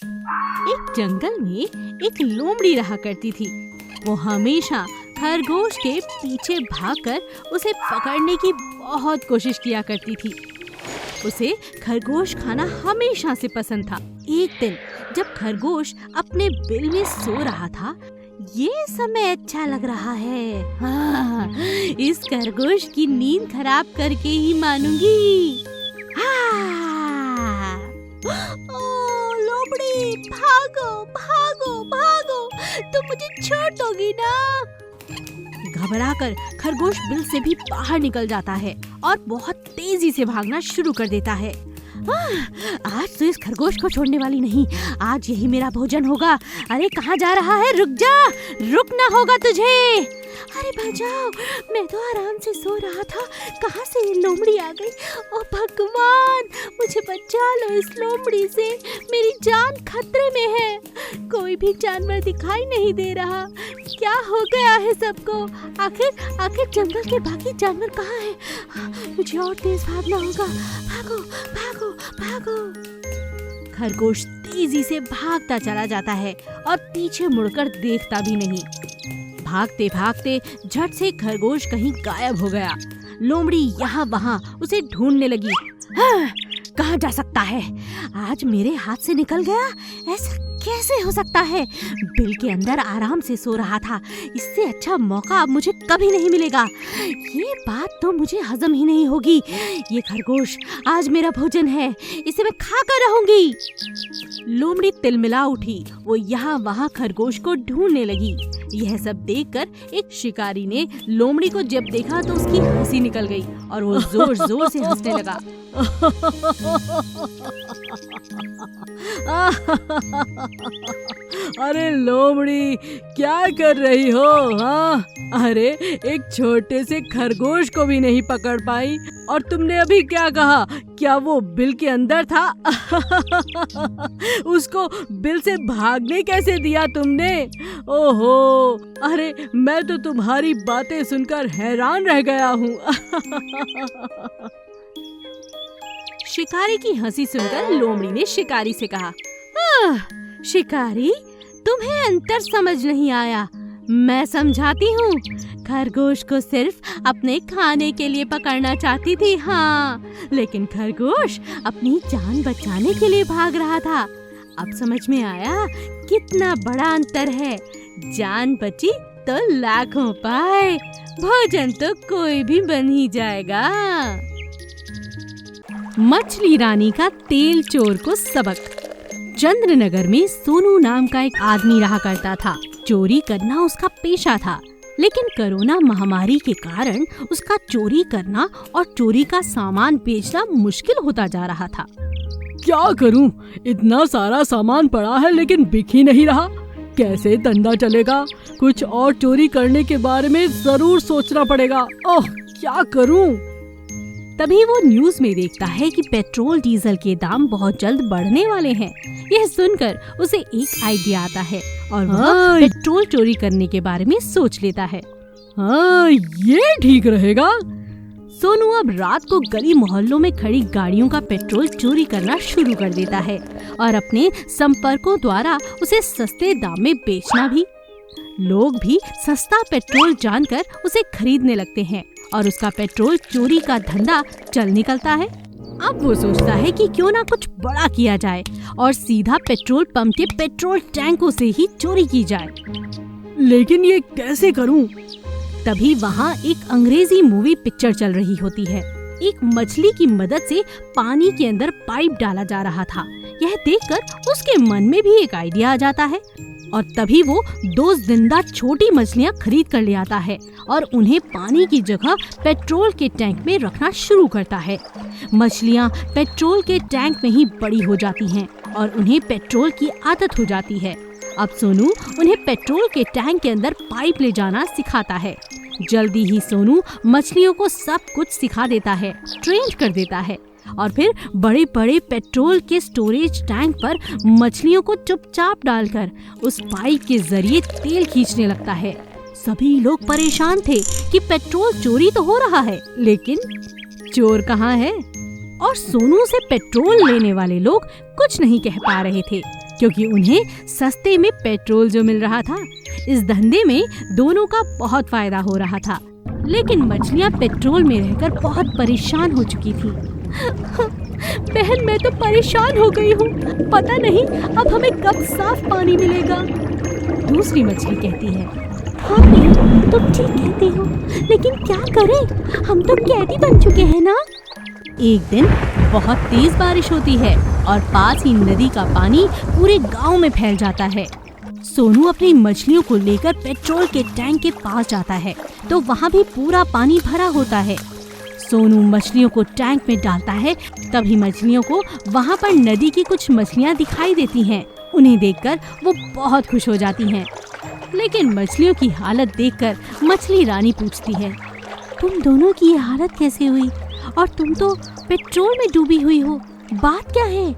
एक जंगल में एक लोमड़ी रहा करती थी। वो हमेशा खरगोश के पीछे भागकर उसे पकड़ने की बहुत कोशिश किया करती थी। उसे खरगोश खाना हमेशा से पसंद था। एक दिन जब खरगोश अपने बिल में सो रहा था, ये समय अच्छा लग रहा है। हाँ, इस खरगोश की नींद खराब करके ही मानूंगी। हाँ। ओ लोमड़ी, भागो भागो भागो, तुम मुझे छोड़ दोगी ना? घबराकर खरगोश बिल से भी बाहर निकल जाता है और बहुत तेजी से भागना शुरू कर देता है। आज तो इस खरगोश को छोड़ने वाली नहीं, आज यही मेरा भोजन होगा। अरे कहाँ जा रहा है? रुक जा, रुकना होगा तुझे। अरे बचाओ, मैं तो आराम से सो रहा था, कहाँ से ये लोमड़ी आ गई? ओ भगवान, मुझे बचा लो इस लोमड़ी से, मेरी जान खतरे में है। कोई भी जानवर दिखाई नहीं दे रहा, क्या हो गया है सबको? आखिर जंगल के बाकी जानवर कहाँ हैं? मुझे और तेज भागना होगा। भागो भागो भागो। खरगोश तेजी से भागता चला जाता है और पीछे मुड़कर देखता भी नहीं। भागते भागते झट से खरगोश कहीं गायब हो गया। लोमड़ी यहाँ वहाँ उसे ढूंढने लगी। कहाँ जा सकता है? आज मेरे हाथ से निकल गया, ऐसा कैसे हो सकता है? बिल के अंदर आराम से सो रहा था, इससे अच्छा मौका अब मुझे कभी नहीं मिलेगा। ये बात तो मुझे हजम ही नहीं होगी। ये खरगोश आज मेरा भोजन है, इसे मैं खाकर रहूंगी। लोमड़ी तिलमिला उठी, वो यहाँ वहाँ खरगोश को ढूंढने लगी। यह सब देखकर एक शिकारी ने लोमड़ी को जब देखा तो उसकी हंसी निकल गई और वो जोर जोर से हंसने लगा। अरे लोमड़ी, क्या कर रही हो? हाँ, अरे एक छोटे से खरगोश को भी नहीं पकड़ पाई और तुमने अभी क्या कहा? क्या वो बिल के अंदर था? उसको बिल से भागने कैसे दिया तुमने? ओहो, अरे मैं तो तुम्हारी बातें सुनकर हैरान रह गया हूँ। शिकारी की हंसी सुनकर लोमड़ी ने शिकारी से कहा, शिकारी, तुम्हें अंतर समझ नहीं आया। मैं समझाती हूँ। खरगोश को सिर्फ अपने खाने के लिए पकड़ना चाहती थी, हाँ, लेकिन खरगोश अपनी जान बचाने के लिए भाग रहा था। अब समझ में आया कितना बड़ा अंतर है। जान बची तो लाखों पाए, भोजन तो कोई भी बन ही जाएगा। मछली रानी का तेल चोर को सबक। चंद्रनगर में सोनू नाम का एक आदमी रहा करता था। चोरी करना उसका पेशा था, लेकिन कोरोना महामारी के कारण उसका चोरी करना और चोरी का सामान बेचना मुश्किल होता जा रहा था। क्या करूं? इतना सारा सामान पड़ा है लेकिन बिक ही नहीं रहा। कैसे धंधा चलेगा? कुछ और चोरी करने के बारे में जरूर सोचना पड़ेगा। ओह, क्या करूं? तभी वो न्यूज में देखता है कि पेट्रोल डीजल के दाम बहुत जल्द बढ़ने वाले हैं। यह सुनकर उसे एक आइडिया आता है और वह पेट्रोल चोरी करने के बारे में सोच लेता है। हाँ, ये ठीक रहेगा। सोनू अब रात को गली मोहल्लों में खड़ी गाड़ियों का पेट्रोल चोरी करना शुरू कर देता है और अपने संपर्कों द्वारा उसे सस्ते दाम में बेचना भी। लोग भी सस्ता पेट्रोल जानकर उसे खरीदने लगते हैं और उसका पेट्रोल चोरी का धंधा चल निकलता है। अब वो सोचता है कि क्यों ना कुछ बड़ा किया जाए और सीधा पेट्रोल पंप के पेट्रोल टैंकों से ही चोरी की जाए। लेकिन ये कैसे करूं? तभी वहाँ एक अंग्रेजी मूवी पिक्चर चल रही होती है। एक मछली की मदद से पानी के अंदर पाइप डाला जा रहा था। यह देखकर उसके मन में भी एक आइडिया आ जाता है और तभी वो 2 जिंदा छोटी मछलियाँ खरीद कर ले आता है और उन्हें पानी की जगह पेट्रोल के टैंक में रखना शुरू करता है। मछलियाँ पेट्रोल के टैंक में ही बड़ी हो जाती हैं और उन्हें पेट्रोल की आदत हो जाती है। अब सोनू उन्हें पेट्रोल के टैंक के अंदर पाइप ले जाना सिखाता है। जल्दी ही सोनू मछलियों को सब कुछ सिखा देता है, ट्रेन कर देता है और फिर बड़े बड़े पेट्रोल के स्टोरेज टैंक पर मछलियों को चुपचाप डालकर उस पाइप के जरिए तेल खींचने लगता है। सभी लोग परेशान थे कि पेट्रोल चोरी तो हो रहा है, लेकिन चोर कहाँ है? और सोनू से पेट्रोल लेने वाले लोग कुछ नहीं कह पा रहे थे। क्योंकि उन्हें सस्ते में पेट्रोल जो मिल रहा था। इस धंधे में दोनों का बहुत फायदा हो रहा था। लेकिन मछलियाँ पेट्रोल में रहकर बहुत परेशान हो चुकी थी। बहन, मैं तो परेशान हो गई हूँ, पता नहीं अब हमें कब साफ पानी मिलेगा। दूसरी मछली कहती है, हाँ बहन, तुम ठीक कहती हो, लेकिन क्या करें, हम तो कैदी बन चुके हैं ना। एक दिन बहुत तेज बारिश होती है और पास ही नदी का पानी पूरे गांव में फैल जाता है। सोनू अपनी मछलियों को लेकर पेट्रोल के टैंक के पास जाता है तो वहाँ भी पूरा पानी भरा होता है। सोनू मछलियों को टैंक में डालता है, तभी मछलियों को वहाँ पर नदी की कुछ मछलियाँ दिखाई देती हैं। उन्हें देखकर वो बहुत खुश हो जाती हैं। लेकिन मछलियों की हालत देखकर मछली रानी पूछती है, तुम दोनों की ये हालत कैसे हुई, और तुम तो पेट्रोल में डूबी हुई हो, बात क्या है?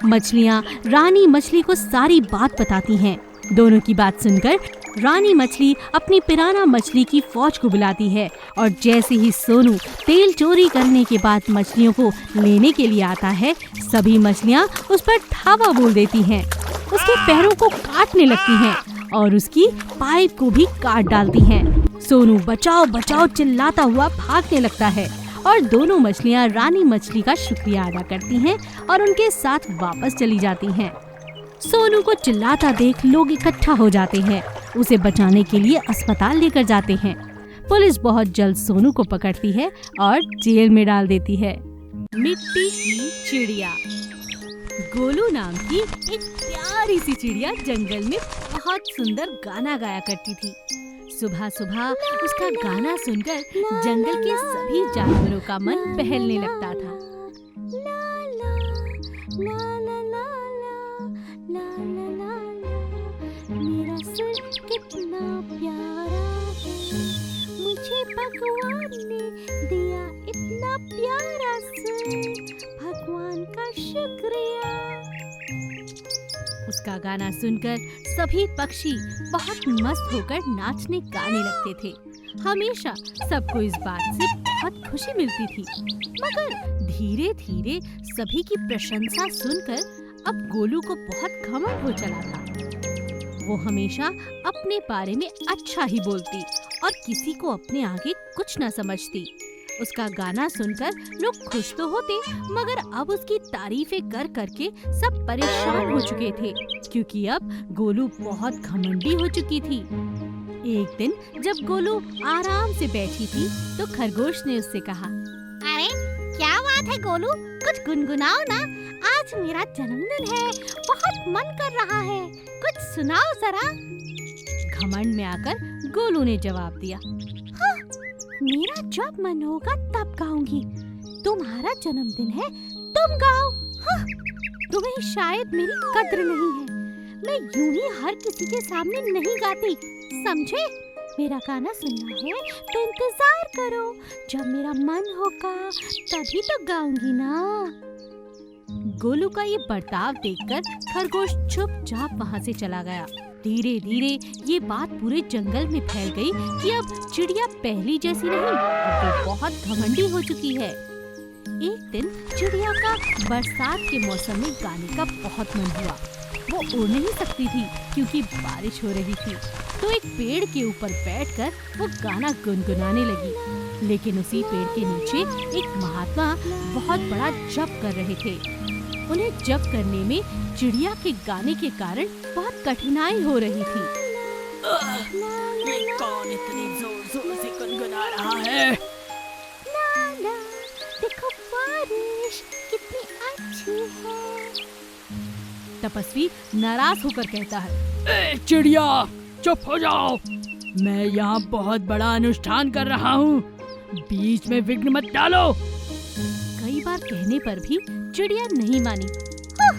मछलियाँ रानी मछली को सारी बात बताती हैं। दोनों की बात सुनकर रानी मछली अपनी पिराना मछली की फौज को बुलाती है और जैसे ही सोनू तेल चोरी करने के बाद मछलियों को लेने के लिए आता है, सभी मछलियाँ उस पर धावा बोल देती हैं। उसके पैरों को काटने लगती हैं और उसकी पाइप को भी काट डालती हैं। सोनू बचाओ बचाओ चिल्लाता हुआ भागने लगता है और दोनों मछलियाँ रानी मछली का शुक्रिया अदा करती हैं और उनके साथ वापस चली जाती हैं। सोनू को चिल्लाता देख लोग इकट्ठा हो जाते हैं। उसे बचाने के लिए अस्पताल लेकर जाते हैं। पुलिस बहुत जल्द सोनू को पकड़ती है और जेल में डाल देती है। मिट्टी की चिड़िया। गोलू नाम की एक प्यारी सी चिड़िया जंगल में बहुत सुंदर गाना गाया करती थी। सुबह सुबह उसका गाना सुनकर जंगल के सभी जानवरों का मन बहलने लगता था। मेरा सुर कितना प्यारा है, मुझे भगवान ने दिया इतना प्यारा सुर, भगवान का शुक्रिया। उसका गाना सुनकर सभी पक्षी बहुत मस्त होकर नाचने गाने लगते थे। हमेशा सबको इस बात से बहुत खुशी मिलती थी, मगर धीरे धीरे सभी की प्रशंसा सुनकर अब गोलू को बहुत घमंड हो चला था। वो हमेशा अपने बारे में अच्छा ही बोलती और किसी को अपने आगे कुछ न समझती। उसका गाना सुनकर लोग खुश तो होते, मगर अब उसकी तारीफें कर करके सब परेशान हो चुके थे, क्योंकि अब गोलू बहुत घमंडी हो चुकी थी। एक दिन जब गोलू आराम से बैठी थी तो खरगोश ने उससे कहा, अरे क्या बात है गोलू, कुछ गुनगुनाओ ना, आज मेरा जन्मदिन है, बहुत मन कर रहा है, कुछ सुनाओ जरा। घमंड में आकर गोलू ने जवाब दिया, हाँ, मेरा जब मन होगा तब गाऊंगी, तुम्हारा जन्मदिन है, तुम गाओ। हाँ, तुम्हें शायद मेरी कद्र नहीं है, मैं यूं ही हर किसी के सामने नहीं गाती, समझे? मेरा गाना सुनना है तो इंतजार करो, जब मेरा मन होगा तभी तो गाऊंगी ना। गोलू का ये बर्ताव देखकर खरगोश चुपचाप वहाँ से चला गया। धीरे धीरे ये बात पूरे जंगल में फैल गई कि अब चिड़िया पहली जैसी नहीं, अब वो बहुत घमंडी हो चुकी है। एक दिन चिड़िया का बरसात के मौसम में गाने का बहुत मन हुआ। वो उड़ नहीं सकती थी क्योंकि बारिश हो रही थी, तो एक पेड़ के ऊपर बैठकर वो गाना गुनगुनाने लगी। लेकिन उसी पेड़ के नीचे एक महात्मा बहुत बड़ा जप कर रहे थे। उन्हें जप करने में चिड़िया के गाने के कारण बहुत कठिनाई हो रही थी। ये कौन इतनी जोर जोर से गुनगुना रहा है? देखो बारिश कितनी अच्छी है। तपस्वी नाराज होकर कहता है, चिड़िया चुप हो जाओ, मैं यहाँ बहुत बड़ा अनुष्ठान कर रहा हूँ, बीच में विघ्न मत डालो। कई बार कहने पर भी चिड़िया नहीं मानी। हाँ,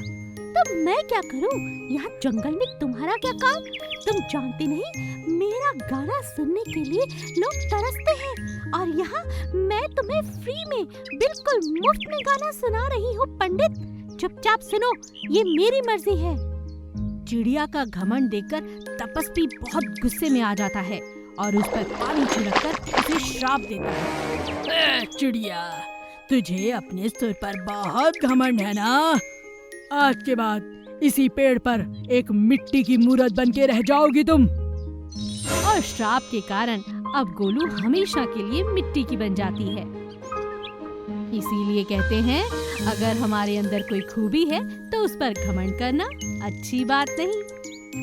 तो मैं क्या करूँ, यहाँ जंगल में तुम्हारा क्या काम? तुम जानते नहीं मेरा गाना सुनने के लिए लोग तरसते हैं, और यहाँ मैं तुम्हें फ्री में बिल्कुल मुफ्त में गाना सुना रही हूँ। पंडित चुपचाप सुनो, ये मेरी मर्जी है। चिड़िया का घमंड देखकर तपस्वी बहुत गुस्से में आ जाता है और उस पर पानी छिड़ककर उसे श्राप देता है। चिड़िया, तुझे अपने सुर पर बहुत घमंड है ना? आज के बाद इसी पेड़ पर एक मिट्टी की मूरत बन के रह जाओगी तुम। और श्राप के कारण अब गोलू हमेशा के लिए मिट्टी की बन जाती है। इसीलिए कहते हैं, अगर हमारे अंदर कोई खूबी है तो उस पर घमंड करना अच्छी बात नहीं।